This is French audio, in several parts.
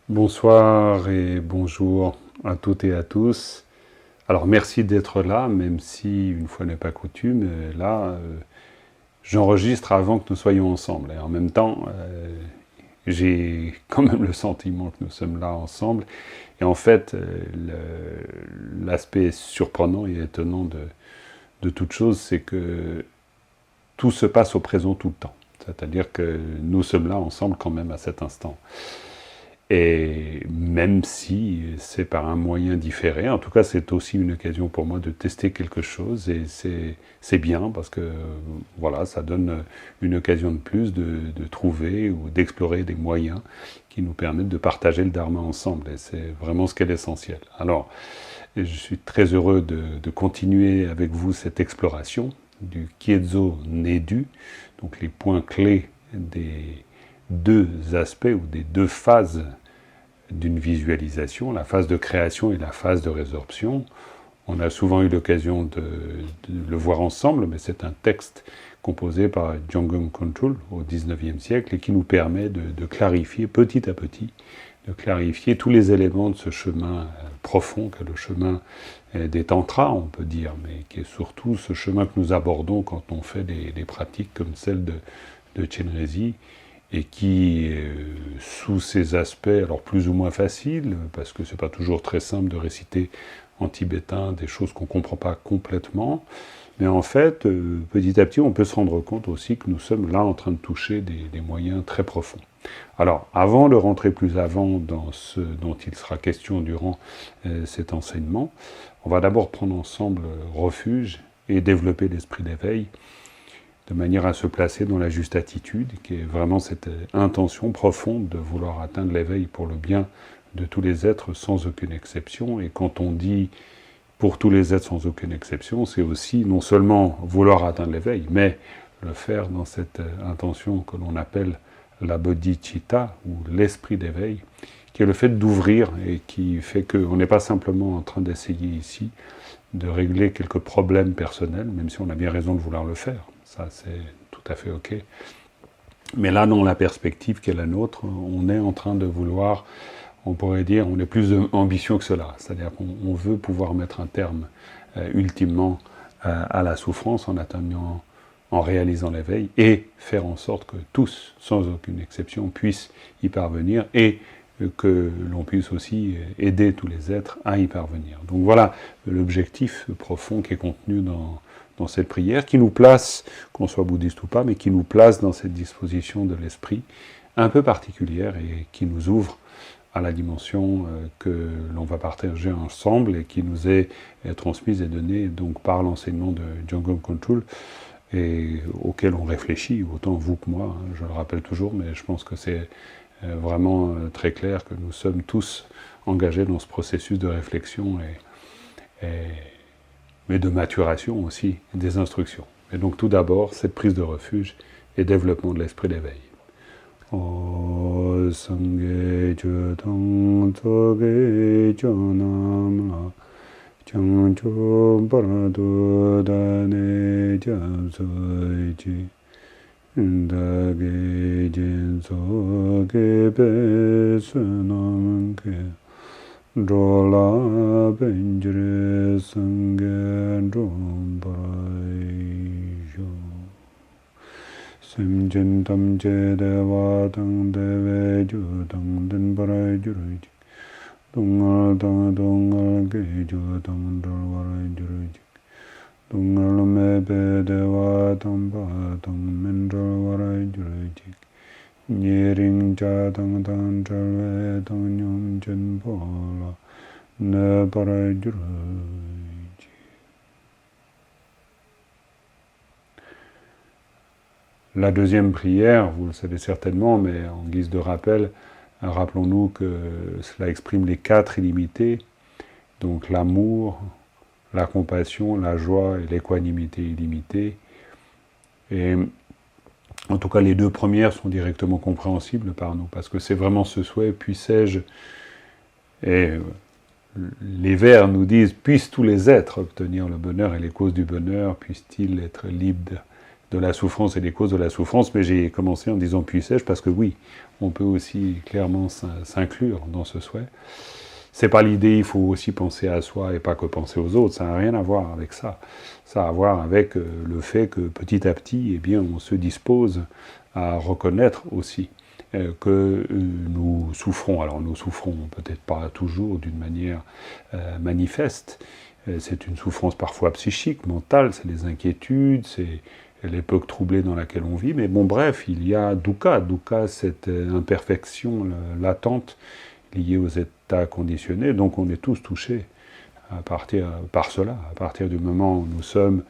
Bonsoir et bonjour à toutes et à tous. Alors merci d'être là, même si une fois n'est pas coutume, j'enregistre avant que nous soyons ensemble. Et en même temps, j'ai quand même le sentiment que nous sommes là ensemble. Et en fait, l'aspect surprenant et étonnant de toute chose, c'est que tout se passe au présent tout le temps. C'est-à-dire que nous sommes là ensemble quand même à cet instant. Et même si c'est par un moyen différé, en tout cas c'est aussi une occasion pour moi de tester quelque chose et c'est bien parce que voilà, ça donne une occasion de plus de trouver ou d'explorer des moyens qui nous permettent de partager le Dharma ensemble et c'est vraiment ce qui est l'essentiel. Alors, je suis très heureux de continuer avec vous cette exploration du Kiezo Nedu, donc les points clés des deux aspects ou des deux phases d'une visualisation, la phase de création et la phase de résorption. On a souvent eu l'occasion de le voir ensemble, mais c'est un texte composé par Jongum Kongtrul au XIXe siècle et qui nous permet de clarifier petit à petit, de clarifier tous les éléments de ce chemin profond qu'est le chemin des tantras, on peut dire, mais qui est surtout ce chemin que nous abordons quand on fait des pratiques comme celle de Chenrezig, et qui, sous ces aspects, alors plus ou moins faciles, parce que c'est pas toujours très simple de réciter en tibétain des choses qu'on comprend pas complètement, mais en fait, petit à petit, on peut se rendre compte aussi que nous sommes là en train de toucher des moyens très profonds. Alors, avant de rentrer plus avant dans ce dont il sera question durant cet enseignement, on va d'abord prendre ensemble refuge et développer l'esprit d'éveil, de manière à se placer dans la juste attitude, qui est vraiment cette intention profonde de vouloir atteindre l'éveil pour le bien de tous les êtres sans aucune exception. Et quand on dit pour tous les êtres sans aucune exception, c'est aussi non seulement vouloir atteindre l'éveil, mais le faire dans cette intention que l'on appelle la bodhicitta, ou l'esprit d'éveil, qui est le fait d'ouvrir et qui fait qu'on n'est pas simplement en train d'essayer ici de régler quelques problèmes personnels, même si on a bien raison de vouloir le faire. Ça, c'est tout à fait OK. Mais là, dans la perspective qui est la nôtre, on est en train de vouloir, on pourrait dire, on est plus ambitieux que cela. C'est-à-dire qu'on veut pouvoir mettre un terme, ultimement, à la souffrance en atteignant, en réalisant l'éveil, et faire en sorte que tous, sans aucune exception, puissent y parvenir, et que l'on puisse aussi aider tous les êtres à y parvenir. Donc voilà l'objectif profond qui est contenu dans cette prière, qui nous place, qu'on soit bouddhiste ou pas, mais qui nous place dans cette disposition de l'esprit un peu particulière et qui nous ouvre à la dimension que l'on va partager ensemble et qui nous est transmise et donnée donc par l'enseignement de Jongom Kongtrul et auquel on réfléchit, autant vous que moi, hein, je le rappelle toujours, mais je pense que c'est vraiment très clair que nous sommes tous engagés dans ce processus de réflexion mais de maturation aussi, des instructions. Et donc tout d'abord, cette prise de refuge et développement de l'esprit d'éveil. O sangye jodong tsoge jonam chancho parado dane jamsoji dage jinso ge be sunam ke Drola benjre sange drombajo Simjin tamje deva tang deve ju tang den barai juruj Dongal ge ju tang drvarai juruj Dongal mebe deva tang ba tang men drvarai juruj Nyering cha tang tang chalve tang nyum chen pola ne parai juruj. La deuxième prière, vous le savez certainement, mais en guise de rappel, rappelons-nous que cela exprime les quatre illimités, donc l'amour, la compassion, la joie et l'équanimité illimitée. Et en tout cas, les deux premières sont directement compréhensibles par nous, parce que c'est vraiment ce souhait, puissais-je, et les vers nous disent, puissent tous les êtres obtenir le bonheur et les causes du bonheur, puissent-ils être libres de la souffrance et des causes de la souffrance, mais j'ai commencé en disant puissais-je, parce que oui, on peut aussi clairement s'inclure dans ce souhait. C'est pas l'idée, il faut aussi penser à soi et pas que penser aux autres, ça n'a rien à voir avec ça. Ça a à voir avec le fait que petit à petit, eh bien, on se dispose à reconnaître aussi que nous souffrons. Alors nous souffrons peut-être pas toujours d'une manière manifeste, c'est une souffrance parfois psychique, mentale, c'est les inquiétudes, c'est l'époque troublée dans laquelle on vit, mais bon bref, il y a dukkha, cette imperfection latente liée aux états conditionnés, donc on est tous touchés par cela, à partir du moment où nous sommes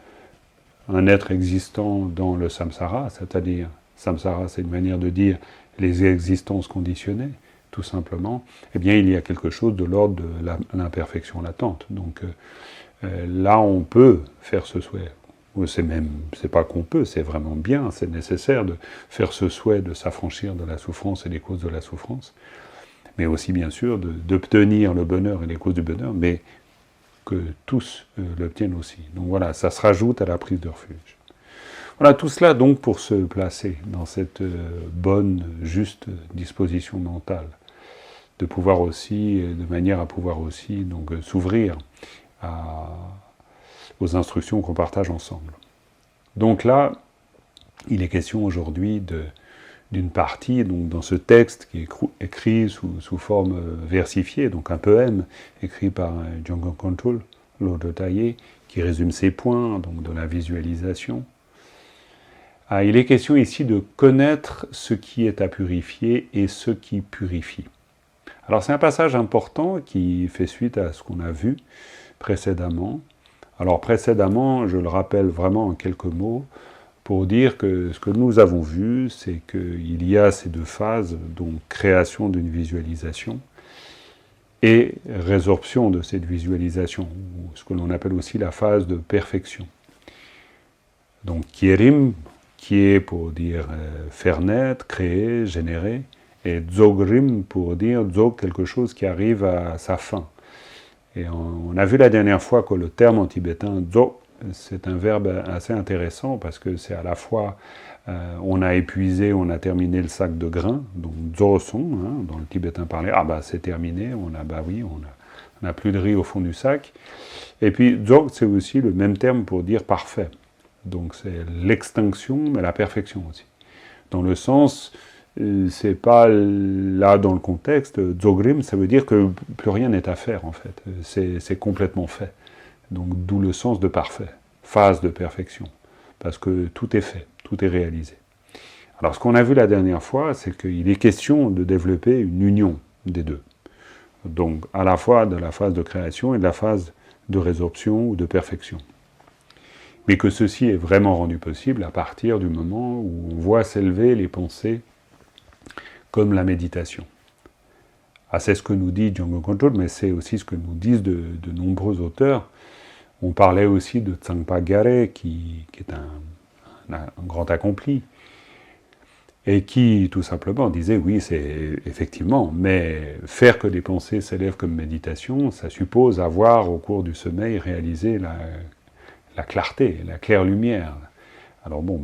un être existant dans le samsara, c'est-à-dire, samsara c'est une manière de dire les existences conditionnées, tout simplement, eh bien il y a quelque chose de l'ordre de l'imperfection latente. Donc là on peut faire ce souhait. C'est pas qu'on peut, c'est vraiment bien, c'est nécessaire de faire ce souhait de s'affranchir de la souffrance et des causes de la souffrance, mais aussi bien sûr d'obtenir le bonheur et les causes du bonheur, mais que tous l'obtiennent aussi. Donc voilà, ça se rajoute à la prise de refuge. Voilà, tout cela donc pour se placer dans cette bonne, juste disposition mentale, de pouvoir aussi, de manière à pouvoir aussi donc s'ouvrir aux instructions qu'on partage ensemble. Donc là, il est question aujourd'hui d'une partie, donc dans ce texte qui est écrit sous forme versifiée, donc un poème écrit par Jongön Köntul, Lodro Tayé, qui résume ses points, donc de la visualisation. Il est question ici de connaître ce qui est à purifier et ce qui purifie. Alors c'est un passage important qui fait suite à ce qu'on a vu précédemment. Alors précédemment, je le rappelle vraiment en quelques mots, pour dire que ce que nous avons vu, c'est qu'il y a ces deux phases, donc création d'une visualisation et résorption de cette visualisation, ou ce que l'on appelle aussi la phase de perfection. Donc Kierim, qui est pour dire faire naître, créer, générer, et Dzogrim pour dire Dzog, quelque chose qui arrive à sa fin. Et on a vu la dernière fois que le terme en tibétain Dzog, c'est un verbe assez intéressant parce que c'est à la fois on a épuisé, on a terminé le sac de grains, donc Dzoson, dans le tibétain parlé, c'est terminé, on n'a plus de riz au fond du sac. Et puis Dzog, c'est aussi le même terme pour dire parfait. Donc c'est l'extinction, mais la perfection aussi. Dans le sens, c'est pas là dans le contexte, Dzogrim, ça veut dire que plus rien n'est à faire en fait, c'est complètement fait. Donc d'où le sens de parfait, phase de perfection, parce que tout est fait, tout est réalisé. Alors ce qu'on a vu la dernière fois, c'est qu'il est question de développer une union des deux. Donc à la fois de la phase de création et de la phase de résorption ou de perfection. Mais que ceci est vraiment rendu possible à partir du moment où on voit s'élever les pensées comme la méditation. C'est ce que nous dit Jongön Köntul, mais c'est aussi ce que nous disent de nombreux auteurs. On parlait aussi de Tsangpa Gyare, qui est un grand accompli, et qui, tout simplement, disait, oui, c'est effectivement, mais faire que des pensées s'élèvent comme méditation, ça suppose avoir, au cours du sommeil, réalisé la clarté, la claire lumière. Alors bon,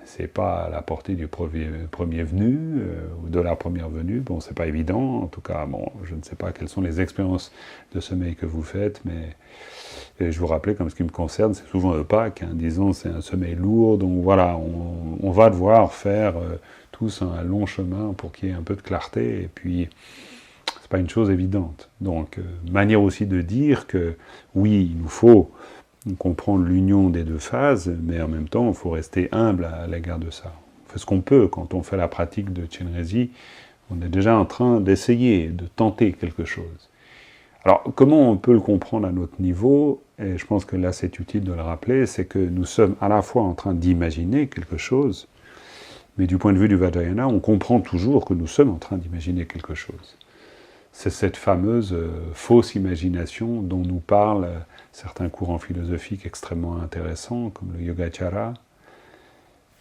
c'est pas à la portée du premier venu, ou de la première venue, bon, c'est pas évident, en tout cas, bon, je ne sais pas quelles sont les expériences de sommeil que vous faites, mais je vous rappelais, comme ce qui me concerne, c'est souvent opaque, disons, c'est un sommeil lourd, donc voilà, on va devoir faire tous un long chemin pour qu'il y ait un peu de clarté, et puis, c'est pas une chose évidente. Donc, manière aussi de dire que, oui, il nous faut comprendre l'union des deux phases, mais en même temps, il faut rester humble à l'égard de ça. On fait ce qu'on peut. Quand on fait la pratique de Chenrezig, on est déjà en train d'essayer, de tenter quelque chose. Alors, comment on peut le comprendre à notre niveau? Et je pense que là, c'est utile de le rappeler, c'est que nous sommes à la fois en train d'imaginer quelque chose, mais du point de vue du Vajrayana, on comprend toujours que nous sommes en train d'imaginer quelque chose. C'est cette fameuse fausse imagination dont nous parlent certains courants philosophiques extrêmement intéressants, comme le Yogacara,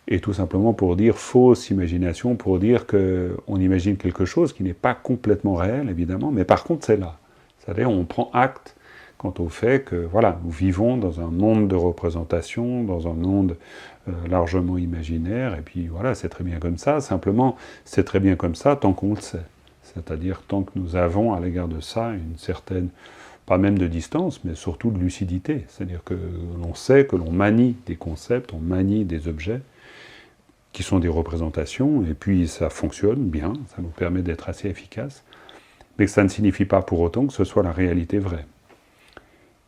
et tout simplement pour dire fausse imagination, pour dire qu'on imagine quelque chose qui n'est pas complètement réel, évidemment, mais par contre c'est là. C'est-à-dire on prend acte quant au fait que, voilà, nous vivons dans un monde de représentation, dans un monde largement imaginaire, et puis voilà, c'est très bien comme ça. Simplement, c'est très bien comme ça tant qu'on le sait. C'est-à-dire tant que nous avons à l'égard de ça une certaine, pas même de distance, mais surtout de lucidité. C'est-à-dire que l'on sait que l'on manie des concepts, on manie des objets, qui sont des représentations, et puis ça fonctionne bien, ça nous permet d'être assez efficaces, mais que ça ne signifie pas pour autant que ce soit la réalité vraie.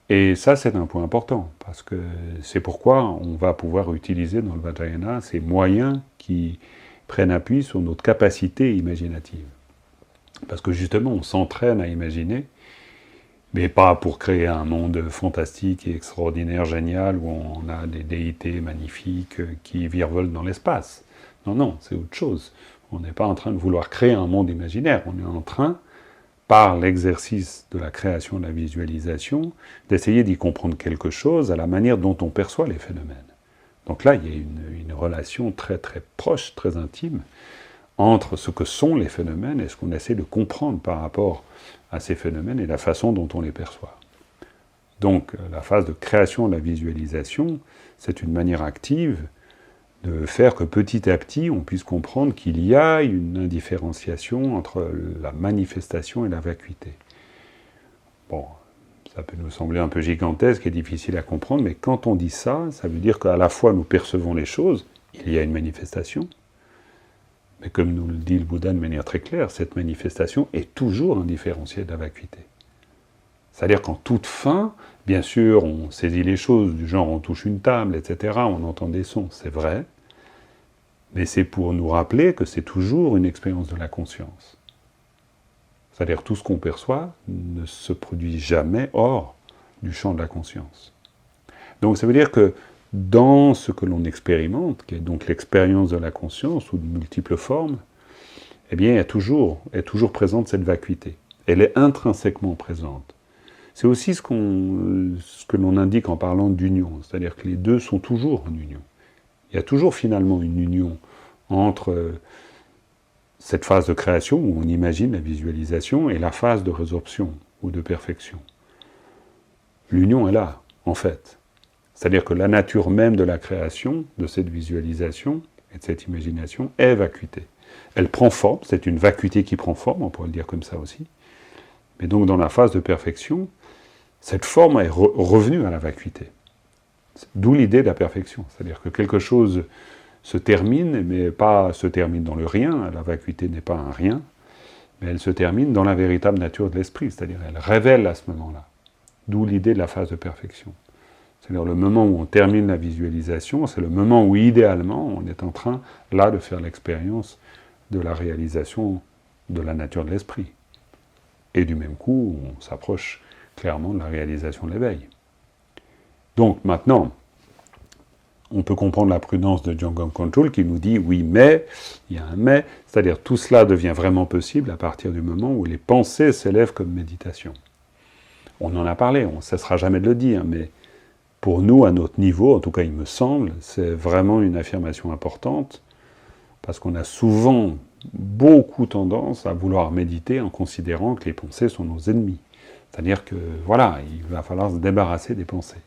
Et ça, c'est un point important, parce que c'est pourquoi on va pouvoir utiliser dans le Vajrayana ces moyens qui prennent appui sur notre capacité imaginative. Parce que justement, on s'entraîne à imaginer, mais pas pour créer un monde fantastique et extraordinaire, génial, où on a des déités magnifiques qui virevolent dans l'espace. Non, non, c'est autre chose. On n'est pas en train de vouloir créer un monde imaginaire, on est en train, par l'exercice de la création, de la visualisation, d'essayer d'y comprendre quelque chose à la manière dont on perçoit les phénomènes. Donc là, il y a une relation très très proche, très intime, entre ce que sont les phénomènes et ce qu'on essaie de comprendre par rapport à ces phénomènes et la façon dont on les perçoit. Donc la phase de création de la visualisation, c'est une manière active de faire que petit à petit on puisse comprendre qu'il y a une indifférenciation entre la manifestation et la vacuité. Bon, ça peut nous sembler un peu gigantesque et difficile à comprendre, mais quand on dit ça, ça veut dire qu'à la fois nous percevons les choses, il y a une manifestation, mais comme nous le dit le Bouddha de manière très claire, cette manifestation est toujours indifférenciée de la vacuité. C'est-à-dire qu'en toute fin, bien sûr, on saisit les choses, du genre on touche une table, etc., on entend des sons, c'est vrai, mais c'est pour nous rappeler que c'est toujours une expérience de la conscience. C'est-à-dire tout ce qu'on perçoit ne se produit jamais hors du champ de la conscience. Donc ça veut dire que dans ce que l'on expérimente, qui est donc l'expérience de la conscience, sous de multiples formes, eh bien, est toujours présente cette vacuité. Elle est intrinsèquement présente. C'est aussi ce que l'on indique en parlant d'union, c'est-à-dire que les deux sont toujours en union. Il y a toujours finalement une union entre cette phase de création, où on imagine la visualisation, et la phase de résorption, ou de perfection. L'union est là, en fait. C'est-à-dire que la nature même de la création, de cette visualisation et de cette imagination, est vacuité. Elle prend forme, c'est une vacuité qui prend forme, on pourrait le dire comme ça aussi. Mais donc dans la phase de perfection, cette forme est revenue à la vacuité. D'où l'idée de la perfection. C'est-à-dire que quelque chose se termine, mais pas se termine dans le rien, la vacuité n'est pas un rien, mais elle se termine dans la véritable nature de l'esprit, c'est-à-dire elle révèle à ce moment-là. D'où l'idée de la phase de perfection. C'est-à-dire le moment où on termine la visualisation, c'est le moment où idéalement on est en train, là, de faire l'expérience de la réalisation de la nature de l'esprit. Et du même coup, on s'approche clairement de la réalisation de l'éveil. Donc maintenant, on peut comprendre la prudence de Jangam Control qui nous dit oui, mais, il y a un mais, c'est-à-dire tout cela devient vraiment possible à partir du moment où les pensées s'élèvent comme méditation. On en a parlé, on ne cessera jamais de le dire, mais pour nous, à notre niveau, en tout cas il me semble, c'est vraiment une affirmation importante, parce qu'on a souvent beaucoup tendance à vouloir méditer en considérant que les pensées sont nos ennemis. C'est-à-dire que, voilà, il va falloir se débarrasser des pensées.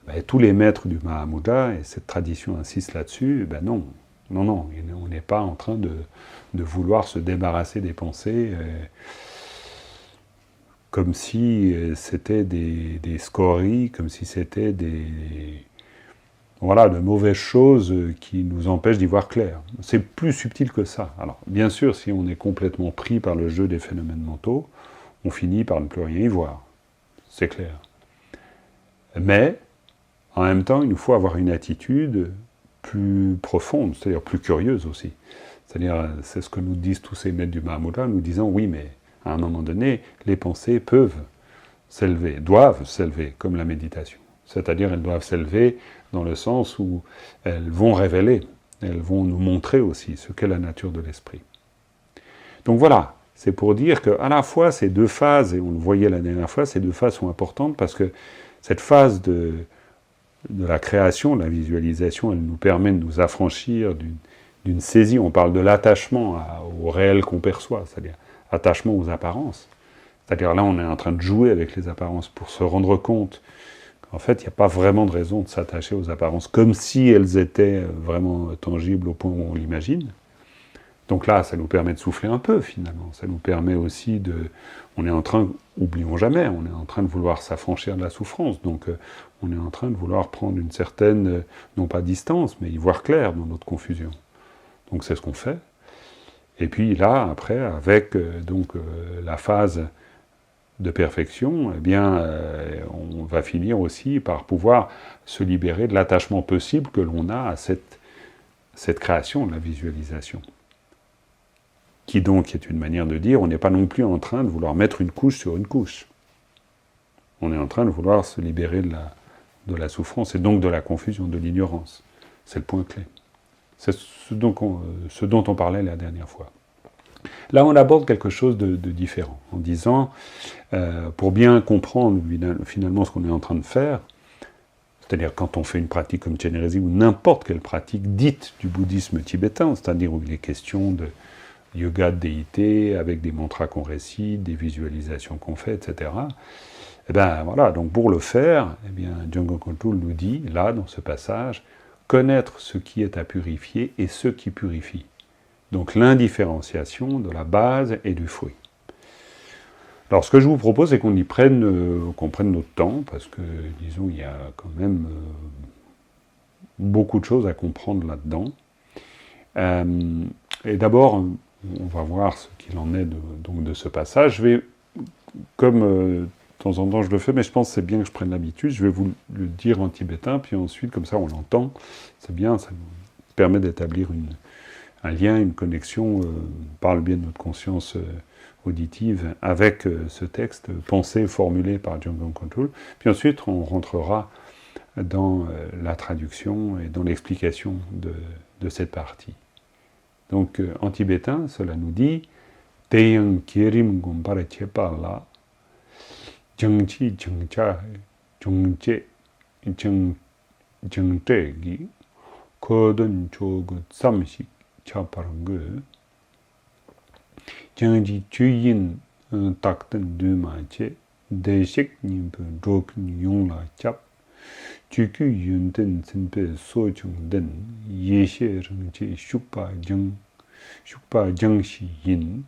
Ben, tous les maîtres du Mahamudra, et cette tradition insiste là-dessus, ben non, on n'est pas en train de vouloir se débarrasser des pensées comme si c'était des scories, comme si c'était de mauvaises choses qui nous empêchent d'y voir clair. C'est plus subtil que ça. Alors, bien sûr, si on est complètement pris par le jeu des phénomènes mentaux, on finit par ne plus rien y voir. C'est clair. Mais, en même temps, il nous faut avoir une attitude plus profonde, c'est-à-dire plus curieuse aussi. C'est-à-dire, c'est ce que nous disent tous ces maîtres du Mahamudra, nous disant, oui, mais à un moment donné, les pensées peuvent s'élever, doivent s'élever, comme la méditation. C'est-à-dire, elles doivent s'élever dans le sens où elles vont révéler, elles vont nous montrer aussi ce qu'est la nature de l'esprit. Donc voilà, c'est pour dire qu'à la fois ces deux phases, et on le voyait la dernière fois, ces deux phases sont importantes parce que cette phase de la création, de la visualisation, elle nous permet de nous affranchir d'une saisie. On parle de l'attachement au réel qu'on perçoit, c'est-à-dire attachement aux apparences. C'est-à-dire là, on est en train de jouer avec les apparences pour se rendre compte En fait, il n'y a pas vraiment de raison de s'attacher aux apparences, comme si elles étaient vraiment tangibles au point où on l'imagine. Donc là, ça nous permet de souffler un peu, finalement. Ça nous permet aussi de... On est en train, oublions jamais, on est en train de vouloir s'affranchir de la souffrance. Donc on est en train de vouloir prendre une certaine, non pas distance, mais y voir clair dans notre confusion. Donc c'est ce qu'on fait. Et puis là, après, avec la phase de perfection, eh bien, on va finir aussi par pouvoir se libérer de l'attachement possible que l'on a à cette création de la visualisation. Qui donc est une manière de dire, on n'est pas non plus en train de vouloir mettre une couche sur une couche. On est en train de vouloir se libérer de la souffrance et donc de la confusion, de l'ignorance. C'est le point clé. C'est ce dont on parlait la dernière fois. Là, on aborde quelque chose de différent, en disant, pour bien comprendre finalement ce qu'on est en train de faire, c'est-à-dire quand on fait une pratique comme Chenrezig ou n'importe quelle pratique dite du bouddhisme tibétain, c'est-à-dire où il est question de yoga de déité, avec des mantras qu'on récite, des visualisations qu'on fait, etc. Et bien voilà, donc pour le faire, eh bien, Djungon Kongtrul nous dit, là, dans ce passage, connaître ce qui est à purifier et ce qui purifie. Donc l'indifférenciation de la base et du fruit. Alors ce que je vous propose, c'est qu'on prenne notre temps, parce que, disons, il y a quand même beaucoup de choses à comprendre là-dedans. Et d'abord, on va voir ce qu'il en est de ce passage. Je vais, comme de temps en temps je le fais, mais je pense que c'est bien que je prenne l'habitude, je vais vous le dire en tibétain, puis ensuite, comme ça, on l'entend. C'est bien, ça nous permet d'établir un lien, une connexion par le biais de notre conscience auditive avec ce texte pensé, formulé par Djungon Kongtrul. Puis ensuite, on rentrera dans la traduction et dans l'explication de cette partie. Donc, en tibétain, cela nous dit « Teyang kirim gompara chepa la, jangchi jangcha jangche jangche gi, kodon chogu samshik chaparang, jangji chuyin takten duma che, deshik nimpe drok nyongla chap, Chukyu yunten tsenpe sochung den, yeshe rangche shukpa jang shi yin,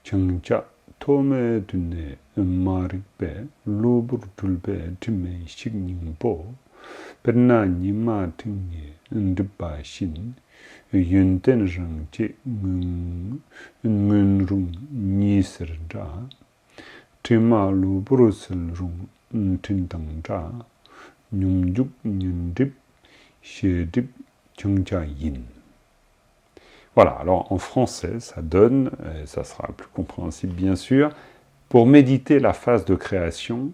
changcha tome dunne marikpe, lubur tulpe timme shikningpo, perna nima tingye ndripa shin, yunten rangche ngun nisir dra, tima lubur sil rung tintang dra, Nyumjuk nyundip shedip chungcha yin. Voilà, alors en français, ça donne, et ça sera plus compréhensible bien sûr, pour méditer la phase de création,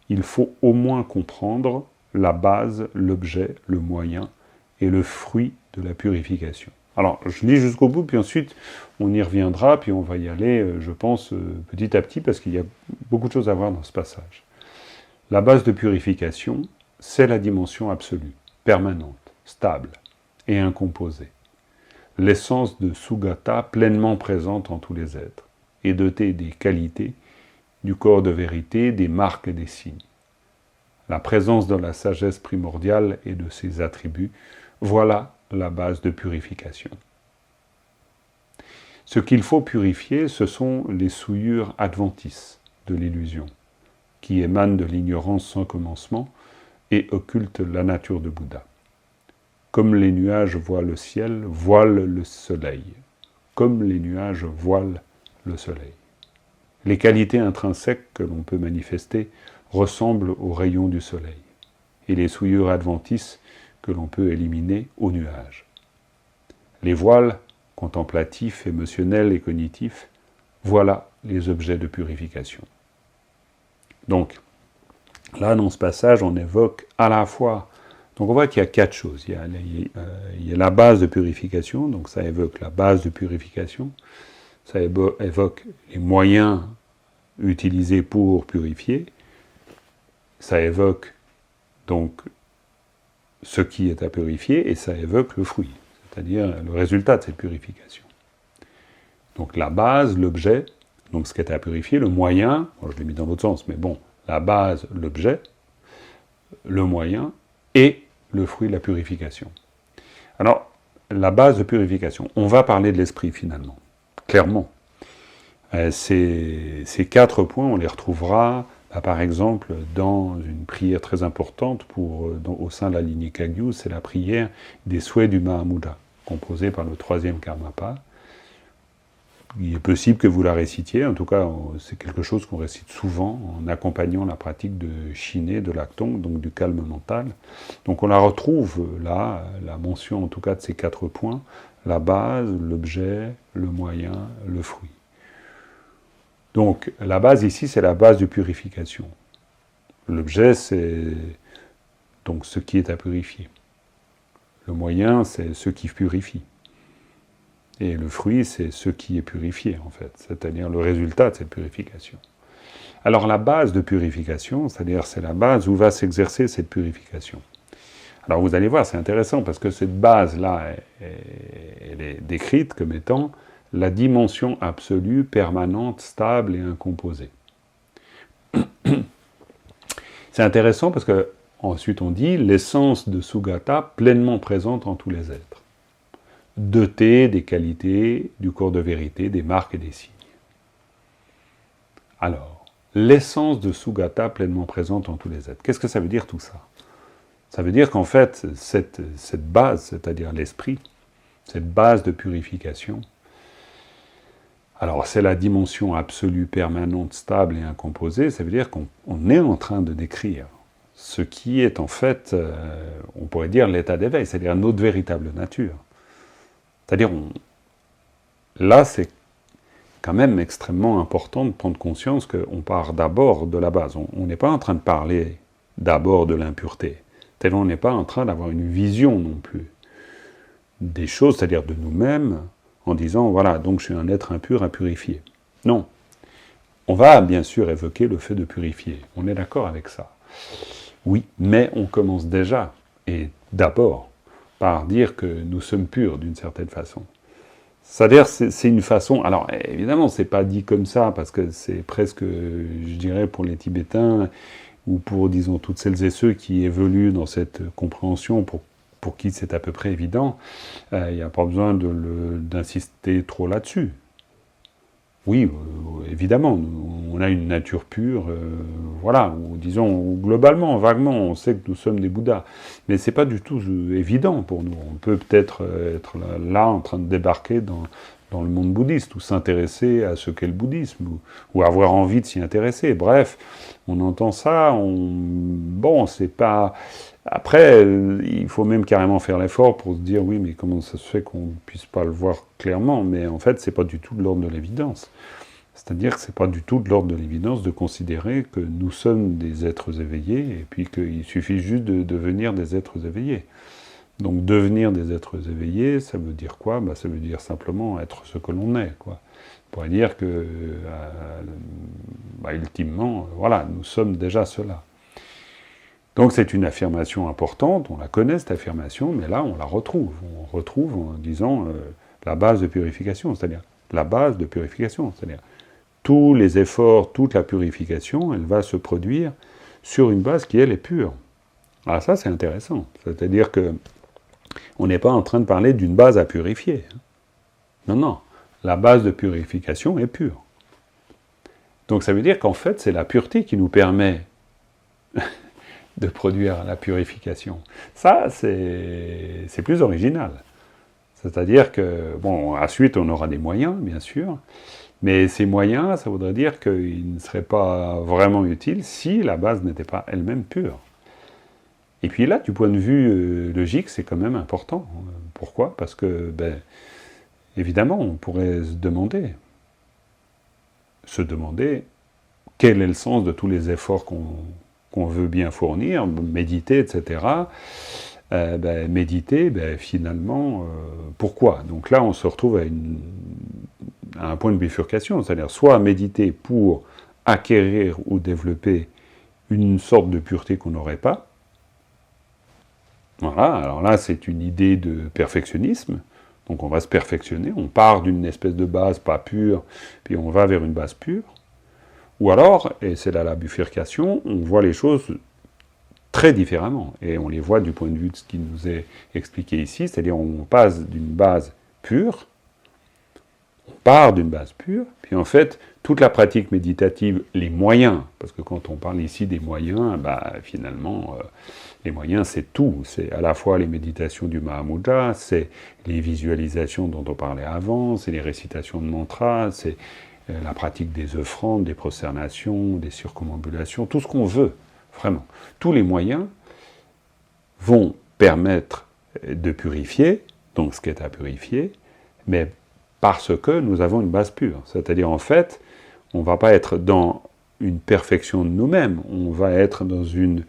il faut au moins comprendre la base, l'objet, le moyen et le fruit de la purification. Alors, je lis jusqu'au bout, puis ensuite, on y reviendra, puis on va y aller, je pense, petit à petit, parce qu'il y a beaucoup de choses à voir dans ce passage. La base de purification, c'est la dimension absolue, permanente, stable et incomposée. L'essence de Sugata pleinement présente en tous les êtres, et dotée des qualités, du corps de vérité, des marques et des signes. La présence de la sagesse primordiale et de ses attributs, voilà la base de purification. Ce qu'il faut purifier, ce sont les souillures adventices de l'illusion, qui émanent de l'ignorance sans commencement et occultent la nature de Bouddha. Comme les nuages voilent le ciel, voilent le soleil. Comme les nuages voilent le soleil. Les qualités intrinsèques que l'on peut manifester ressemblent aux rayons du soleil, et les souillures adventices que l'on peut éliminer aux nuages. Les voiles, contemplatifs, émotionnels et cognitifs, voilà les objets de purification. Donc, là, dans ce passage, on évoque à la fois... Donc on voit qu'il y a quatre choses. Il y a la base de purification, donc ça évoque la base de purification, ça évoque les moyens utilisés pour purifier, ça évoque donc ce qui est à purifier, et ça évoque le fruit, c'est-à-dire le résultat de cette purification. Donc la base, l'objet, donc ce qui est à purifier, le moyen, bon, je l'ai mis dans l'autre sens, mais bon, la base, l'objet, le moyen et le fruit de la purification. Alors, la base de purification, on va parler de l'esprit finalement, clairement. Ces 4 points, on les retrouvera, par exemple, dans une prière très importante au sein de la lignée Kagyu, c'est la prière des souhaits du Mahamudra, composée par le 3e Karmapa. Il est possible que vous la récitiez, en tout cas, c'est quelque chose qu'on récite souvent en accompagnant la pratique de Shiné, de l'Actong, donc du calme mental. Donc on la retrouve là, la mention en tout cas de ces 4 points, la base, l'objet, le moyen, le fruit. Donc la base ici, c'est la base de purification. L'objet, c'est donc ce qui est à purifier. Le moyen, c'est ce qui purifie. Et le fruit, c'est ce qui est purifié, en fait, c'est-à-dire le résultat de cette purification. Alors la base de purification, c'est-à-dire c'est la base où va s'exercer cette purification. Alors vous allez voir, c'est intéressant, parce que cette base-là, elle est décrite comme étant la dimension absolue, permanente, stable et incomposée. C'est intéressant parce que, ensuite on dit, l'essence de Sugata pleinement présente en tous les êtres. Doté des qualités, du corps de vérité, des marques et des signes. Alors, l'essence de Sugata pleinement présente en tous les êtres. Qu'est-ce que ça veut dire tout ça? Ça veut dire qu'en fait, cette base, c'est-à-dire l'esprit, cette base de purification, alors c'est la dimension absolue, permanente, stable et incomposée, ça veut dire qu'on est en train de décrire ce qui est en fait, on pourrait dire l'état d'éveil, c'est-à-dire notre véritable nature. C'est-à-dire, là, c'est quand même extrêmement important de prendre conscience qu'on part d'abord de la base. On n'est pas en train de parler d'abord de l'impureté. C'est-à-dire, on n'est pas en train d'avoir une vision non plus des choses, c'est-à-dire de nous-mêmes, en disant, voilà, donc je suis un être impur à purifier. Non. On va bien sûr évoquer le fait de purifier. On est d'accord avec ça. Oui, mais on commence déjà, et d'abord, par dire que nous sommes purs d'une certaine façon. C'est-à-dire, c'est une façon... Alors, évidemment, c'est pas dit comme ça, parce que c'est presque, je dirais, pour les Tibétains, ou pour, disons, toutes celles et ceux qui évoluent dans cette compréhension, pour qui c'est à peu près évident, il n'y a pas besoin d'insister trop là-dessus. Oui, évidemment, on a une nature pure, voilà, ou disons, globalement, vaguement, on sait que nous sommes des Bouddhas, mais c'est pas du tout évident pour nous. On peut peut-être être là en train de débarquer dans le monde bouddhiste, ou s'intéresser à ce qu'est le bouddhisme, ou avoir envie de s'y intéresser. Bref, on entend ça, bon, c'est pas... Après, il faut même carrément faire l'effort pour se dire, oui, mais comment ça se fait qu'on ne puisse pas le voir clairement? Mais en fait, c'est pas du tout de l'ordre de l'évidence. C'est-à-dire que c'est pas du tout de l'ordre de l'évidence de considérer que nous sommes des êtres éveillés, et puis qu'il suffit juste de devenir des êtres éveillés. Donc devenir des êtres éveillés, ça veut dire quoi? Ça veut dire simplement être ce que l'on est, quoi. On pourrait dire que, ultimement, voilà, nous sommes déjà cela. Donc c'est une affirmation importante, on la connaît cette affirmation, mais là on la retrouve. On retrouve en disant la base de purification, c'est-à-dire la base de purification, c'est-à-dire tous les efforts, toute la purification, elle va se produire sur une base qui, elle, est pure. Alors ça c'est intéressant, c'est-à-dire que on n'est pas en train de parler d'une base à purifier. Non, non, la base de purification est pure. Donc ça veut dire qu'en fait c'est la pureté qui nous permet de produire la purification. Ça, c'est plus original. C'est-à-dire que, bon, ensuite, on aura des moyens, bien sûr, mais ces moyens, ça voudrait dire qu'ils ne seraient pas vraiment utiles si la base n'était pas elle-même pure. Et puis là, du point de vue logique, c'est quand même important. Pourquoi? Parce que, évidemment, on pourrait se demander quel est le sens de tous les efforts qu'on veut bien fournir, méditer, etc. Méditer, finalement, pourquoi? Donc là, on se retrouve à un point de bifurcation, c'est-à-dire soit méditer pour acquérir ou développer une sorte de pureté qu'on n'aurait pas. Voilà, alors là, c'est une idée de perfectionnisme. Donc on va se perfectionner, on part d'une espèce de base pas pure, puis on va vers une base pure. Ou alors, et c'est là la bifurcation, on voit les choses très différemment. Et on les voit du point de vue de ce qui nous est expliqué ici, c'est-à-dire on passe d'une base pure, on part d'une base pure, puis en fait, toute la pratique méditative, les moyens, parce que quand on parle ici des moyens, finalement, les moyens, c'est tout. C'est à la fois les méditations du Mahamudra, c'est les visualisations dont on parlait avant, c'est les récitations de mantras, c'est la pratique des offrandes, des prosternations, des circumambulations, tout ce qu'on veut, vraiment. Tous les moyens vont permettre de purifier, donc ce qui est à purifier, mais parce que nous avons une base pure. C'est-à-dire, en fait, on ne va pas être dans une perfection de nous-mêmes, on va être dans une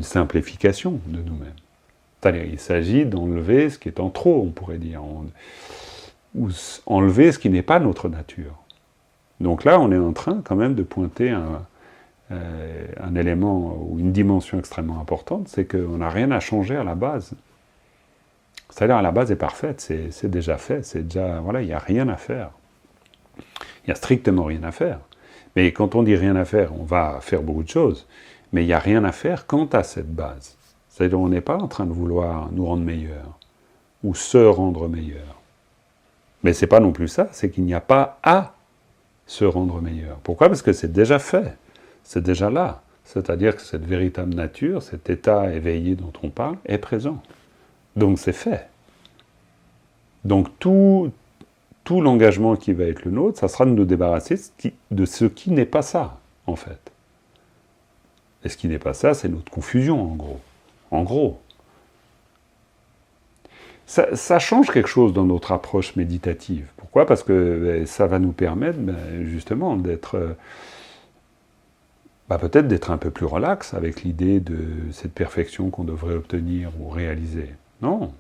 simplification de nous-mêmes. C'est-à-dire, il s'agit d'enlever ce qui est en trop, on pourrait dire, ou enlever ce qui n'est pas notre nature. Donc là, on est en train quand même de pointer un élément ou une dimension extrêmement importante, c'est qu'on n'a rien à changer à la base. C'est-à-dire, la base est parfaite, c'est déjà fait, c'est déjà, voilà, il n'y a rien à faire. Il n'y a strictement rien à faire. Mais quand on dit rien à faire, on va faire beaucoup de choses, mais il n'y a rien à faire quant à cette base. C'est-à-dire, on n'est pas en train de vouloir nous rendre meilleurs, ou se rendre meilleurs. Mais ce n'est pas non plus ça, c'est qu'il n'y a pas à se rendre meilleur. Pourquoi ? Parce que c'est déjà fait, c'est déjà là. C'est-à-dire que cette véritable nature, cet état éveillé dont on parle, est présent. Donc c'est fait. Donc tout l'engagement qui va être le nôtre, ça sera de nous débarrasser de ce qui n'est pas ça, en fait. Et ce qui n'est pas ça, c'est notre confusion, en gros. En gros. Ça change quelque chose dans notre approche méditative. Pourquoi ? Parce que ça va nous permettre, justement, d'être... peut-être d'être un peu plus relax avec l'idée de cette perfection qu'on devrait obtenir ou réaliser. Non,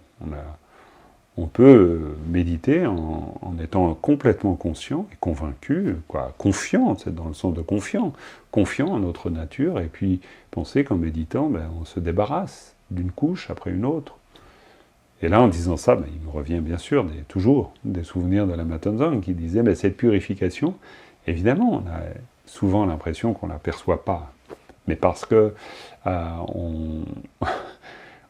on peut méditer en étant complètement conscient et convaincu, confiant, c'est dans le sens de confiant en notre nature, et puis penser qu'en méditant, on se débarrasse d'une couche après une autre. Et là, en disant ça, il me revient bien sûr toujours des souvenirs de Lama Tenzang qui disait cette purification, évidemment, on a souvent l'impression qu'on ne l'aperçoit pas, mais parce que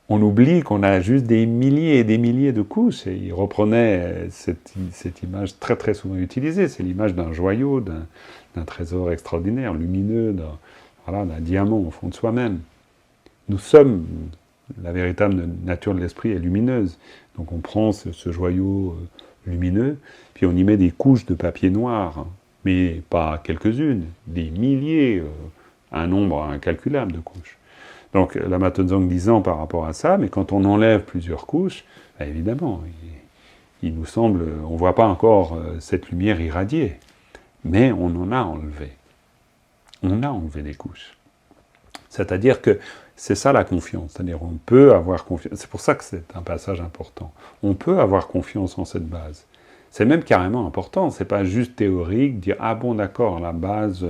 on oublie qu'on a juste des milliers et des milliers de couches, et il reprenait cette image très très souvent utilisée, c'est l'image d'un joyau, d'un trésor extraordinaire, lumineux, d'un diamant au fond de soi-même. Nous sommes, la véritable nature de l'esprit est lumineuse, donc on prend ce joyau lumineux, puis on y met des couches de papier noir, mais pas quelques-unes, des milliers, un nombre incalculable de couches. Donc, Lama Tenzang disant par rapport à ça, mais quand on enlève plusieurs couches, évidemment, il nous semble, on ne voit pas encore cette lumière irradier, mais on en a enlevé. On a enlevé des couches. C'est-à-dire que c'est ça la confiance, c'est-à-dire on peut avoir confiance, c'est pour ça que c'est un passage important, on peut avoir confiance en cette base. C'est même carrément important, c'est pas juste théorique, dire « Ah bon, d'accord, la base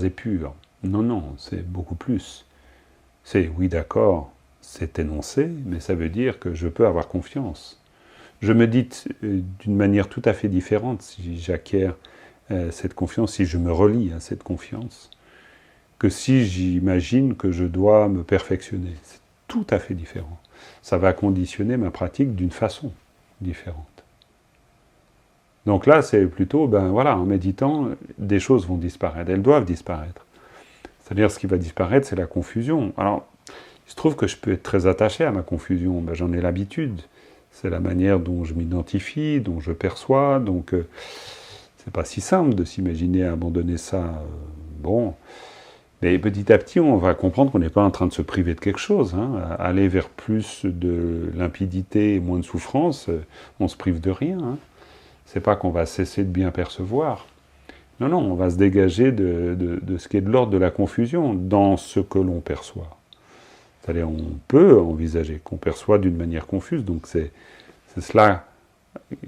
est pure ». Non, c'est beaucoup plus. C'est, oui, d'accord, c'est énoncé, mais ça veut dire que je peux avoir confiance. Je médite d'une manière tout à fait différente si j'acquiers cette confiance, si je me relie à cette confiance, que si j'imagine que je dois me perfectionner. C'est tout à fait différent. Ça va conditionner ma pratique d'une façon différente. Donc là, c'est plutôt, en méditant, des choses vont disparaître, elles doivent disparaître. C'est-à-dire, ce qui va disparaître, c'est la confusion. Alors, il se trouve que je peux être très attaché à ma confusion, j'en ai l'habitude. C'est la manière dont je m'identifie, dont je perçois, donc c'est pas si simple de s'imaginer abandonner ça. Mais petit à petit, on va comprendre qu'on n'est pas en train de se priver de quelque chose. Aller vers plus de limpidité et moins de souffrance, on se prive de rien. C'est pas qu'on va cesser de bien percevoir. Non, on va se dégager de ce qui est de l'ordre de la confusion dans ce que l'on perçoit. C'est-à-dire, on peut envisager qu'on perçoit d'une manière confuse, donc c'est cela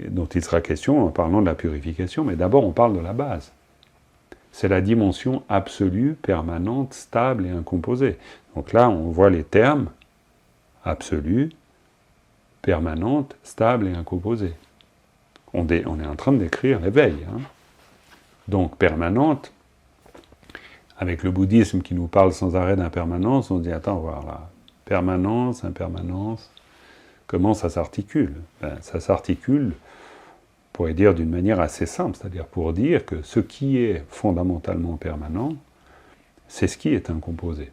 dont il sera question en parlant de la purification, mais d'abord on parle de la base. C'est la dimension absolue, permanente, stable et incomposée. Donc là, on voit les termes absolue, permanente, stable et incomposée. On est en train de décrire l'éveil. Donc permanente, Avec le bouddhisme qui nous parle sans arrêt d'impermanence, on se dit, attends, voilà, permanence, impermanence, comment ça s'articule? Ça s'articule, on pourrait dire d'une manière assez simple, c'est-à-dire pour dire que ce qui est fondamentalement permanent, c'est ce qui est incomposé.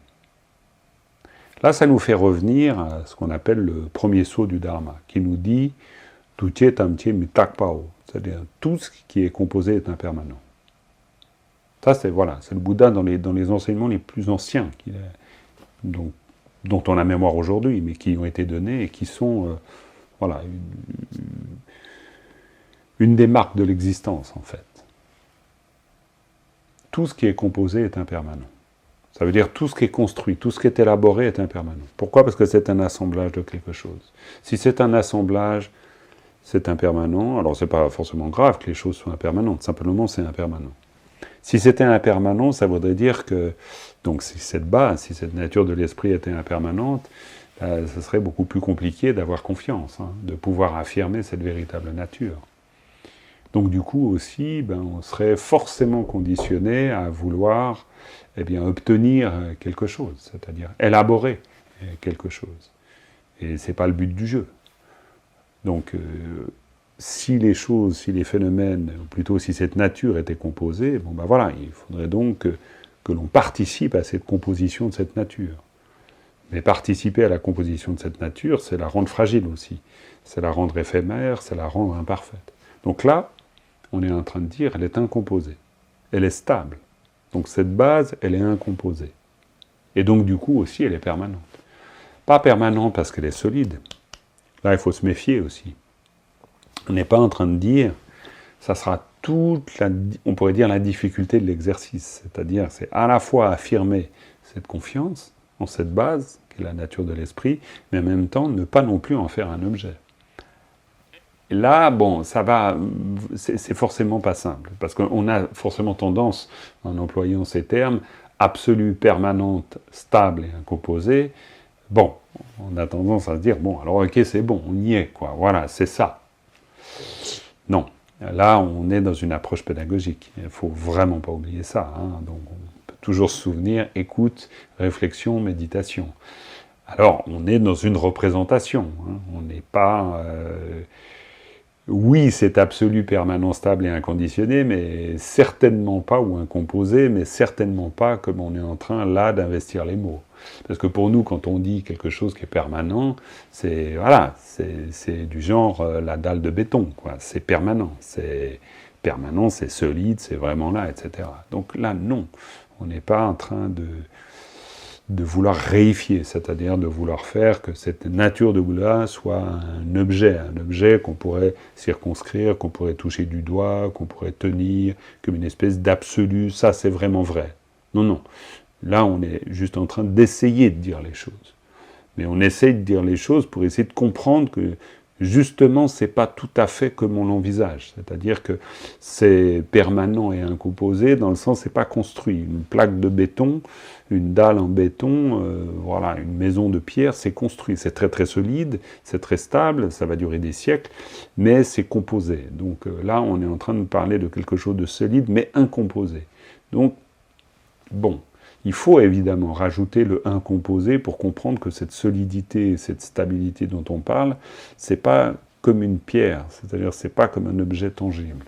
Là, ça nous fait revenir à ce qu'on appelle le premier sceau du Dharma, qui nous dit « Tutie tamtie mitakpao », c'est-à-dire tout ce qui est composé est impermanent. Ça, c'est le Bouddha dans les enseignements les plus anciens, dont on a mémoire aujourd'hui, mais qui ont été donnés et qui sont une des marques de l'existence, en fait. Tout ce qui est composé est impermanent. Ça veut dire tout ce qui est construit, tout ce qui est élaboré est impermanent. Pourquoi? Parce que c'est un assemblage de quelque chose. Si c'est un assemblage, c'est impermanent. Alors c'est pas forcément grave que les choses soient impermanentes, simplement c'est impermanent. Si c'était impermanent, ça voudrait dire que, donc si cette base, si cette nature de l'esprit était impermanente, ce serait beaucoup plus compliqué d'avoir confiance, de pouvoir affirmer cette véritable nature. Donc du coup aussi, on serait forcément conditionné à vouloir obtenir quelque chose, c'est-à-dire élaborer quelque chose. Et c'est pas le but du jeu. Donc si les choses, si les phénomènes, ou plutôt si cette nature était composée, il faudrait donc que l'on participe à cette composition de cette nature. Mais participer à la composition de cette nature, c'est la rendre fragile aussi. C'est la rendre éphémère, c'est la rendre imparfaite. Donc là, on est en train de dire, elle est incomposée. Elle est stable. Donc cette base, elle est incomposée. Et donc du coup aussi, elle est permanente. Pas permanente parce qu'elle est solide. Là, il faut se méfier aussi. On n'est pas en train de dire, ça sera on pourrait dire la difficulté de l'exercice. C'est-à-dire, c'est à la fois affirmer cette confiance en cette base, qui est la nature de l'esprit, mais en même temps, ne pas non plus en faire un objet. Et là, c'est forcément pas simple, parce qu'on a forcément tendance, en employant ces termes, absolue, permanente, stable et incomposée, on a tendance à se dire, alors ok, c'est bon, on y est, quoi, voilà, c'est ça. Non, là, on est dans une approche pédagogique, il ne faut vraiment pas oublier ça, donc on peut toujours se souvenir, écoute, réflexion, méditation. Alors, on est dans une représentation, on n'est pas... Oui, c'est absolu, permanent, stable et inconditionné, mais certainement pas, ou incomposé, mais certainement pas comme on est en train, là, d'investir les mots. Parce que pour nous, quand on dit quelque chose qui est permanent, c'est du genre la dalle de béton, quoi. C'est permanent, c'est solide, c'est vraiment là, etc. Donc là, non, on n'est pas en train de vouloir réifier, c'est-à-dire de vouloir faire que cette nature de Bouddha soit un objet qu'on pourrait circonscrire, qu'on pourrait toucher du doigt, qu'on pourrait tenir, comme une espèce d'absolu, ça c'est vraiment vrai. Non, non. Là, on est juste en train d'essayer de dire les choses. Mais on essaye de dire les choses pour essayer de comprendre que, justement, c'est pas tout à fait comme on l'envisage. C'est-à-dire que c'est permanent et incomposé, dans le sens, c'est pas construit. Une plaque de béton, une dalle en béton, une maison de pierre, c'est construit. C'est très très solide, c'est très stable, ça va durer des siècles, mais c'est composé. Donc là, on est en train de parler de quelque chose de solide, mais incomposé. Donc, il faut évidemment rajouter le incomposé pour comprendre que cette solidité, cette stabilité dont on parle, c'est pas comme une pierre, c'est-à-dire c'est pas comme un objet tangible.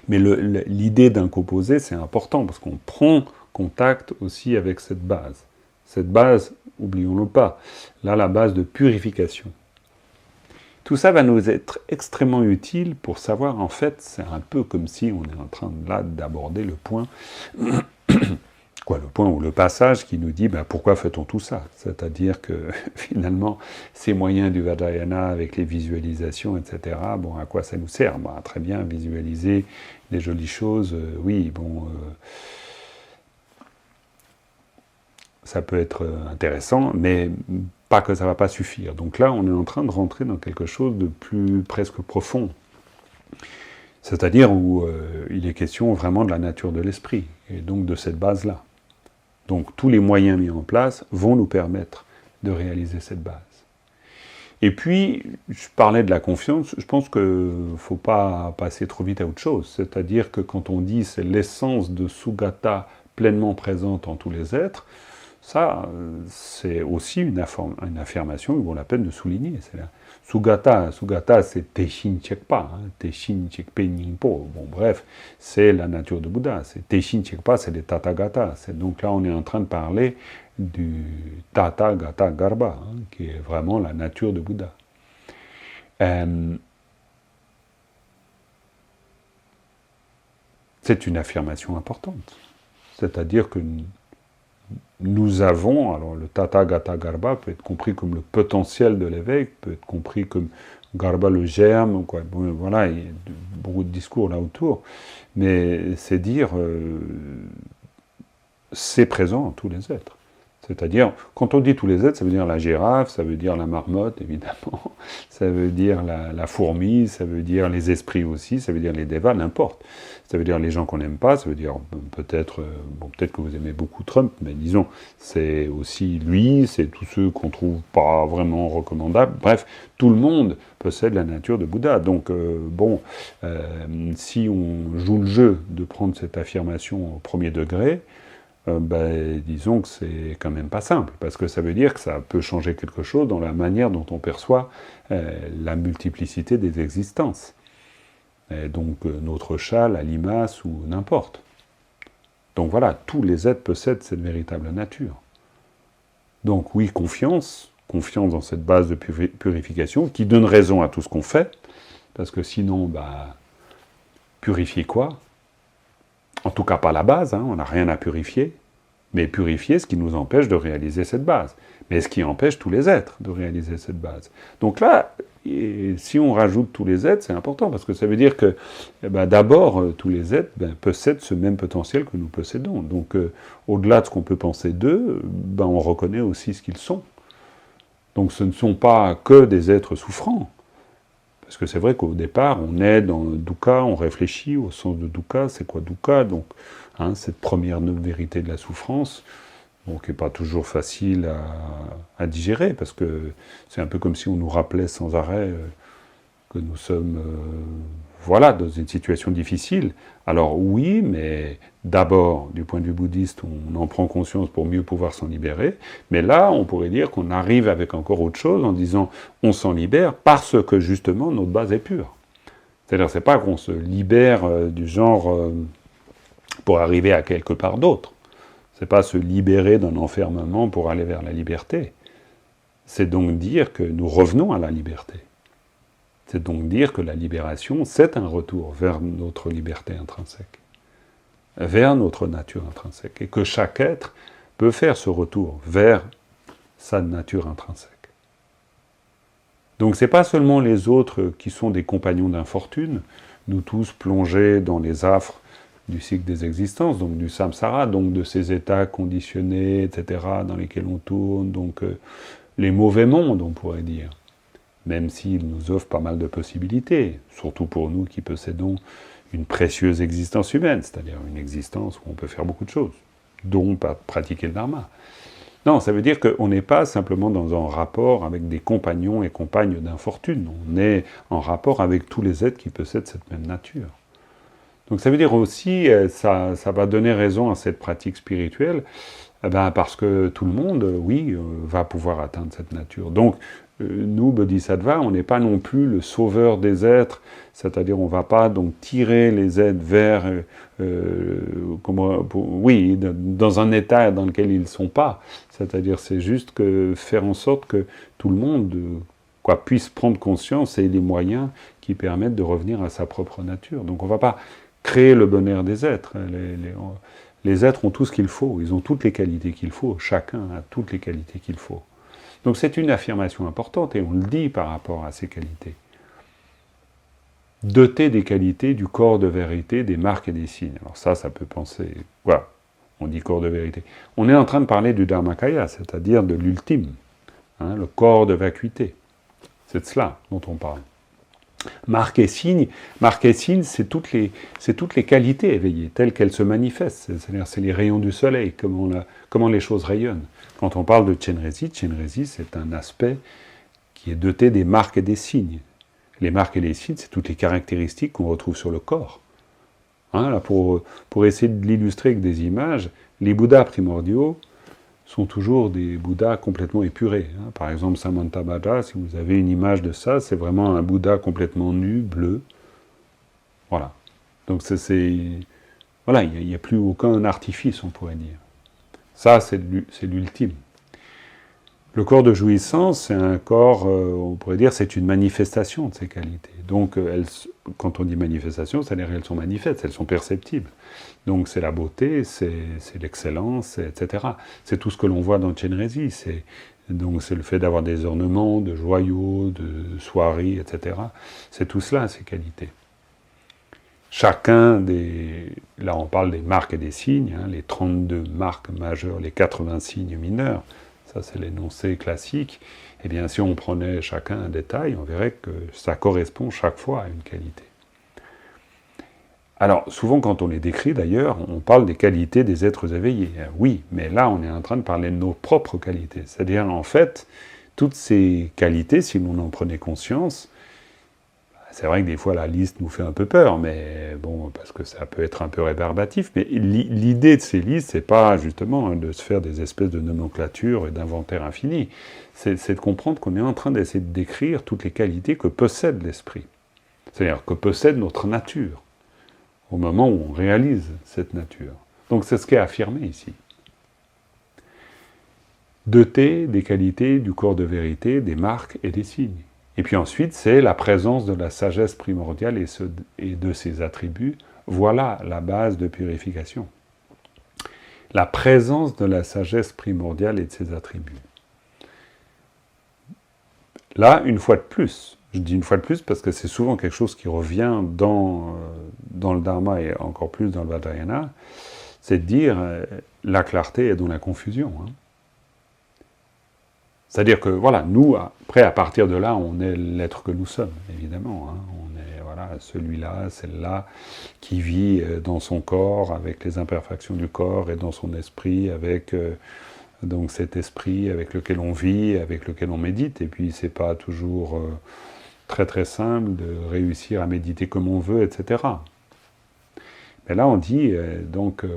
Mais l'idée d'incomposé, c'est important parce qu'on prend contact aussi avec cette base. Cette base, oublions-le pas, là la base de purification. Tout ça va nous être extrêmement utile pour savoir, en fait, c'est un peu comme si on est en train là d'aborder le point le point ou le passage qui nous dit pourquoi fait-on tout ça? C'est-à-dire que finalement, ces moyens du Vajrayana avec les visualisations, etc., à quoi ça nous sert? Très bien, visualiser des jolies choses, ça peut être intéressant, mais pas que ça ne va pas suffire. Donc là, on est en train de rentrer dans quelque chose de plus presque profond. C'est-à-dire où il est question vraiment de la nature de l'esprit, et donc de cette base-là. Donc tous les moyens mis en place vont nous permettre de réaliser cette base. Et puis, je parlais de la confiance, je pense qu'il ne faut pas passer trop vite à autre chose. C'est-à-dire que quand on dit c'est l'essence de Sugata pleinement présente en tous les êtres, ça, c'est aussi une affirmation qui vaut la peine de souligner. Sugata, c'est Teishin Chekpa, Teishin Chekpe Ningpo. Bon, bref, c'est la nature de Bouddha. Teishin Chekpa, c'est les Tathagata. Donc là, on est en train de parler du Tathagata Garba, qui est vraiment la nature de Bouddha. C'est une affirmation importante. C'est-à-dire que nous avons, alors le Tathagata Garba peut être compris comme le potentiel de l'éveil, peut être compris comme Garba le germe, quoi. Bon, voilà, il y a beaucoup de discours là autour, mais c'est dire, c'est présent en tous les êtres. C'est-à-dire, quand on dit tous les êtres, ça veut dire la girafe, ça veut dire la marmotte, évidemment, ça veut dire la fourmi, ça veut dire les esprits aussi, ça veut dire les devas, n'importe. Ça veut dire les gens qu'on n'aime pas, ça veut dire peut-être peut-être que vous aimez beaucoup Trump, mais disons, c'est aussi lui, c'est tous ceux qu'on trouve pas vraiment recommandables. Bref, tout le monde possède la nature de Bouddha. Donc, si on joue le jeu de prendre cette affirmation au premier degré, disons que c'est quand même pas simple, parce que ça veut dire que ça peut changer quelque chose dans la manière dont on perçoit la multiplicité des existences. Et donc notre chat, la limace ou n'importe. Donc voilà, tous les êtres possèdent cette véritable nature. Donc oui, confiance dans cette base de purification qui donne raison à tout ce qu'on fait, parce que sinon, purifier quoi ? En tout cas pas la base, on n'a rien à purifier, mais purifier ce qui nous empêche de réaliser cette base, mais ce qui empêche tous les êtres de réaliser cette base. Donc là, si on rajoute tous les êtres, c'est important, parce que ça veut dire que d'abord, tous les êtres possèdent ce même potentiel que nous possédons. Donc au-delà de ce qu'on peut penser d'eux, on reconnaît aussi ce qu'ils sont. Donc ce ne sont pas que des êtres souffrants. Parce que c'est vrai qu'au départ, on est dans le dukkha, on réfléchit au sens de dukkha, c'est quoi dukkha ? Donc, cette première vérité de la souffrance, qui n'est pas toujours facile à digérer, parce que c'est un peu comme si on nous rappelait sans arrêt que nous sommes dans une situation difficile. Alors oui, mais d'abord, du point de vue bouddhiste, on en prend conscience pour mieux pouvoir s'en libérer, mais là, on pourrait dire qu'on arrive avec encore autre chose en disant on s'en libère parce que justement notre base est pure. C'est-à-dire, c'est pas qu'on se libère du genre pour arriver à quelque part d'autre. C'est pas se libérer d'un enfermement pour aller vers la liberté. C'est donc dire que nous revenons à la liberté. C'est donc dire que la libération, c'est un retour vers notre liberté intrinsèque, vers notre nature intrinsèque, et que chaque être peut faire ce retour vers sa nature intrinsèque. Donc c'est pas seulement les autres qui sont des compagnons d'infortune, nous tous plongés dans les affres du cycle des existences, donc du samsara, donc de ces états conditionnés, etc., dans lesquels on tourne, donc les mauvais mondes, on pourrait dire, même s'ils nous offrent pas mal de possibilités, surtout pour nous qui possédons une précieuse existence humaine, c'est-à-dire une existence où on peut faire beaucoup de choses, dont pratiquer le dharma. Non, ça veut dire qu'on n'est pas simplement dans un rapport avec des compagnons et compagnes d'infortune, on est en rapport avec tous les êtres qui possèdent cette même nature. Donc ça veut dire aussi, ça va donner raison à cette pratique spirituelle, parce que tout le monde, va pouvoir atteindre cette nature. Donc, nous, Bodhisattva, on n'est pas non plus le sauveur des êtres, c'est-à-dire on ne va pas donc tirer les êtres vers, dans un état dans lequel ils ne sont pas. C'est-à-dire c'est juste que faire en sorte que tout le monde puisse prendre conscience et les moyens qui permettent de revenir à sa propre nature. Donc on ne va pas créer le bonheur des êtres. Les êtres ont tout ce qu'il faut, ils ont toutes les qualités qu'il faut, chacun a toutes les qualités qu'il faut. Donc c'est une affirmation importante, et on le dit par rapport à ces qualités. Doté des qualités du corps de vérité, des marques et des signes. Alors ça peut penser... Voilà, on dit corps de vérité. On est en train de parler du Dharmakaya, c'est-à-dire de l'ultime, le corps de vacuité. C'est de cela dont on parle. Marque et signe, c'est toutes les qualités éveillées, telles qu'elles se manifestent. C'est-à-dire, c'est les rayons du soleil, comment les choses rayonnent. Quand on parle de Chenrezig, c'est un aspect qui est doté des marques et des signes. Les marques et les signes, c'est toutes les caractéristiques qu'on retrouve sur le corps. Hein, là, pour essayer de l'illustrer avec des images, les Bouddhas primordiaux sont toujours des Bouddhas complètement épurés. Hein. Par exemple, Samantabhadra, si vous avez une image de ça, c'est vraiment un Bouddha complètement nu, bleu. Voilà. Donc voilà, il n'y a plus aucun artifice, on pourrait dire. Ça, c'est l'ultime. Le corps de jouissance, c'est un corps, on pourrait dire, c'est une manifestation de ces qualités. Donc, quand on dit manifestation, c'est-à-dire qu'elles sont manifestes, elles sont perceptibles. Donc, c'est la beauté, c'est l'excellence, etc. C'est tout ce que l'on voit dans Chenrezig. Donc, c'est le fait d'avoir des ornements, de joyaux, de soieries, etc. C'est tout cela, ces qualités. Chacun des... Là, on parle des marques et des signes, hein, les 32 marques majeures, les 80 signes mineurs. Ça, c'est l'énoncé classique. Eh bien, si on prenait chacun un détail, on verrait que ça correspond chaque fois à une qualité. Alors, souvent, quand on les décrit, d'ailleurs, on parle des qualités des êtres éveillés. Oui, mais là, on est en train de parler de nos propres qualités. C'est-à-dire, en fait, toutes ces qualités, si l'on en prenait conscience, c'est vrai que des fois, la liste nous fait un peu peur, mais bon, parce que ça peut être un peu rébarbatif, mais l'idée de ces listes, c'est pas justement de se faire des espèces de nomenclatures et d'inventaires infinis. C'est de comprendre qu'on est en train d'essayer de décrire toutes les qualités que possède l'esprit. C'est-à-dire que possède notre nature, au moment où on réalise cette nature. Donc c'est ce qui est affirmé ici. Doté des qualités du corps de vérité, des marques et des signes. Et puis ensuite, c'est la présence de la sagesse primordiale et de ses attributs. Voilà la base de purification. La présence de la sagesse primordiale et de ses attributs. Là, une fois de plus, je dis une fois de plus parce que c'est souvent quelque chose qui revient dans le Dharma et encore plus dans le Vajrayana, c'est de dire la clarté est dans la confusion. Hein. C'est-à-dire que, voilà, nous, après, à partir de là, on est l'être que nous sommes, évidemment. Hein. On est, voilà, celui-là, celle-là, qui vit dans son corps, avec les imperfections du corps, et dans son esprit, avec donc cet esprit avec lequel on vit, avec lequel on médite. Et puis, c'est pas toujours très très simple de réussir à méditer comme on veut, etc. Mais là, on dit,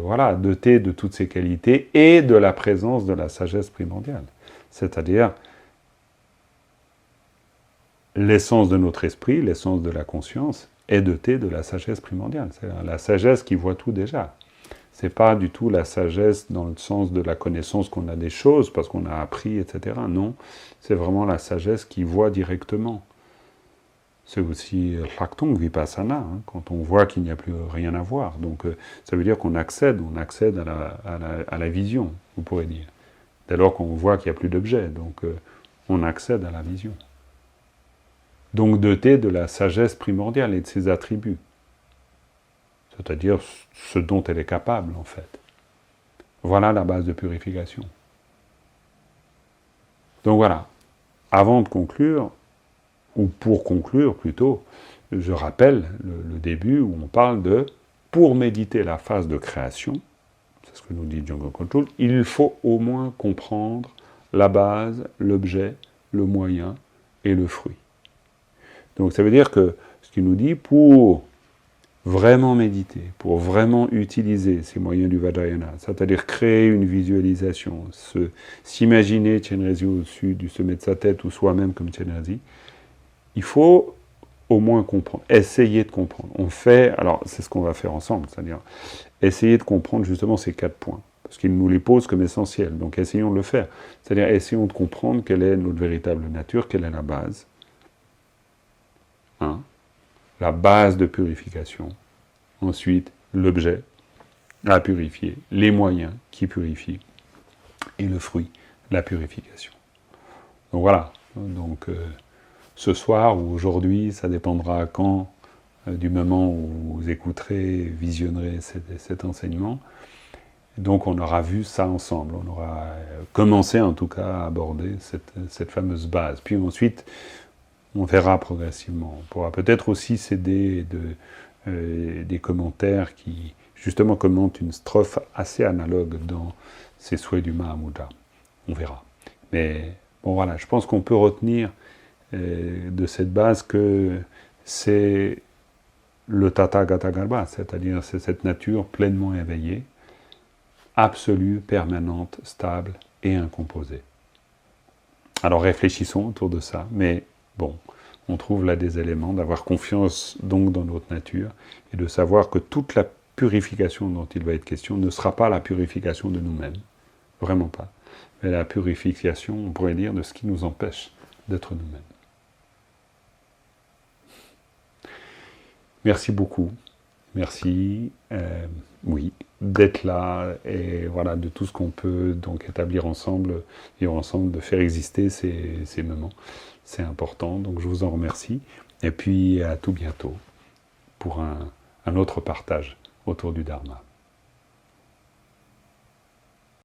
voilà, doté de toutes ces qualités et de la présence de la sagesse primordiale. C'est-à-dire l'essence de notre esprit, l'essence de la conscience, est dotée de la sagesse primordiale. C'est la sagesse qui voit tout déjà. Ce n'est pas du tout la sagesse dans le sens de la connaissance qu'on a des choses, parce qu'on a appris, etc. Non, c'est vraiment la sagesse qui voit directement. C'est aussi Laktung Vipassana, hein, quand on voit qu'il n'y a plus rien à voir. Donc ça veut dire qu'on accède à la vision, vous pourrez dire. Dès lors qu'on voit qu'il n'y a plus d'objet, donc on accède à la vision. Donc doté de la sagesse primordiale et de ses attributs, c'est-à-dire ce dont elle est capable en fait. Voilà la base de purification. Donc voilà, avant de conclure, ou pour conclure plutôt, je rappelle le début où on parle de « pour méditer la phase de création », c'est ce que nous dit Djungo Control, il faut au moins comprendre la base, l'objet, le moyen et le fruit. Donc ça veut dire que ce qu'il nous dit, pour vraiment méditer, pour vraiment utiliser ces moyens du Vajrayana, c'est-à-dire créer une visualisation, s'imaginer Chenrezig au-dessus du sommet de sa tête ou soi-même comme Chenrezig, il faut au moins comprendre, essayer de comprendre. On fait, alors c'est ce qu'on va faire ensemble, c'est-à-dire essayer de comprendre justement ces 4 points, parce qu'il nous les pose comme essentiels, donc essayons de le faire. C'est-à-dire essayons de comprendre quelle est notre véritable nature, quelle est la base. La base de purification. Ensuite, l'objet à purifier, les moyens qui purifient, et le fruit, la purification. Donc voilà, donc ce soir ou aujourd'hui, ça dépendra quand, du moment où vous écouterez, visionnerez cet enseignement. Donc on aura vu ça ensemble, on aura commencé en tout cas à aborder cette fameuse base. Puis ensuite, on verra progressivement. On pourra peut-être aussi s'aider des commentaires qui, justement, commentent une strophe assez analogue dans ces souhaits du Mahamudra. On verra. Mais bon, voilà, je pense qu'on peut retenir de cette base que c'est le Tathagata Garbha, c'est-à-dire c'est cette nature pleinement éveillée, absolue, permanente, stable et incomposée. Alors réfléchissons autour de ça, mais bon, on trouve là des éléments d'avoir confiance donc dans notre nature et de savoir que toute la purification dont il va être question ne sera pas la purification de nous-mêmes, vraiment pas, mais la purification, on pourrait dire, de ce qui nous empêche d'être nous-mêmes. Merci beaucoup. Merci, oui, d'être là et voilà, de tout ce qu'on peut donc établir ensemble, vivre ensemble, de faire exister ces moments. C'est important, donc je vous en remercie. Et puis à tout bientôt pour un autre partage autour du Dharma.